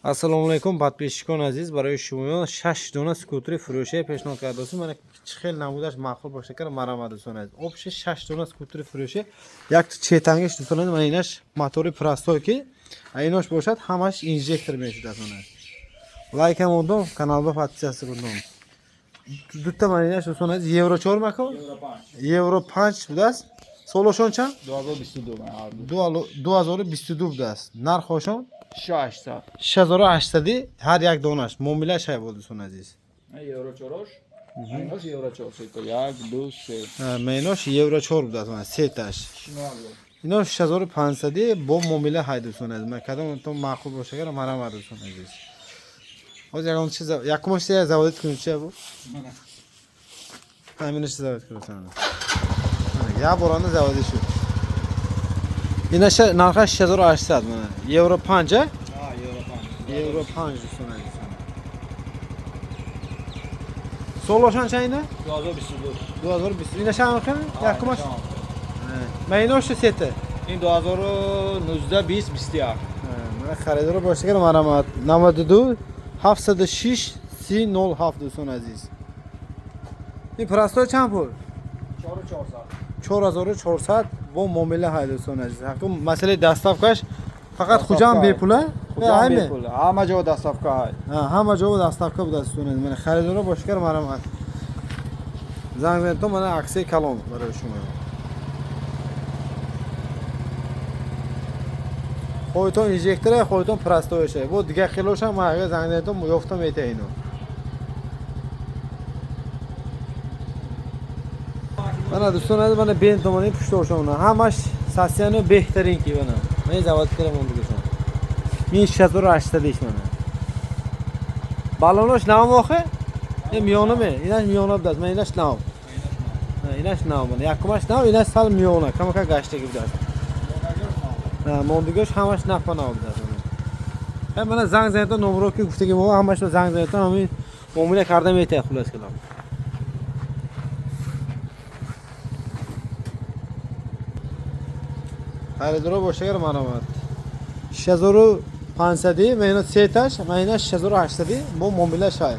Ассалому алайкум подписчикон азиз, барои шумоён 6 дона скутери фурӯшие пешниҳод кардастум. Мана хел намудаш маъқул боша кар марама дӯстон азиз. Обши 6 дона скутери фурӯшие, як четангиш дӯстон азиз. Мана инаш мотори простой ки айнош бошад, ҳамаш инжектор мешуда тона. Лайкам ондом, каналба подписаться кунам. Дута мана инаш дӯстон азиз, евро 4 мако? Евро 5 будааст. Солошон чанд? 2022 будааст. Нархошон 6800 ҳар як донаш. Муомила шай бод дӯстон азиз. Евро 4. Майнош евро 4 сето 1 2 3. Майнош евро 4 будааст мана сеташ. Ино 6500 бо муомила ҳай дӯстон азиз. Ман кадом то маъқул боша гар марама дӯстон азиз. Ҳозир ягон чиз якумаш заводит кунем чи бу? Мана. Ҳаминаш заводит кунем. Я борона заводи шуд. Инаш нархаш 6800 мана. Евро 5 а? Евро 5 дӯстон азиз. Солошан чайна? 2022. Инаш ҳамин якумаш. Майнош сета. Ин 2019 20 21. Мана харидор боша гар марамат 92 706 307 дӯстон азиз. Ин простой чанд пул? 4400 бо муомила ҳай дӯстон азиз. Ҳақиқатан масъалаи доставкаш фақат хуҷам бепула? Бепула. Ҳама ҷо доставка ҳай. Ҳама ҷо доставка буда дӯстон азиз. Мана харидор боша гар марамат. Занг занед мана аксаи калон барои шумо. Хойтон инжектора, хойтон простояше. Бо дига хилоша ма ага занг занедом ёфта мета ино. Мана дӯстон азиз, мана бен томони пуштошона. Ҳамаш сасияно беҳтарин ки мана. Мен завод кардам он дигашон. Мин 6800 иш мана. Балонош навм охе? Миёнаме. Инаш миёна будааст. Ман инаш навм. Инаш навм мана. Якумаш навм, инаш сал миёна. Камака гаштаги будааст. Мондигош ҳамаш нафа нав будааст. Мана занг занедам номеро ки гуфтаги мо ҳамашро занг занедам, ҳамин муомила карда метая хулас калам. Харидоро боша гар марамат. 6500 майна сеташ, майна 6800 бо муомила шай.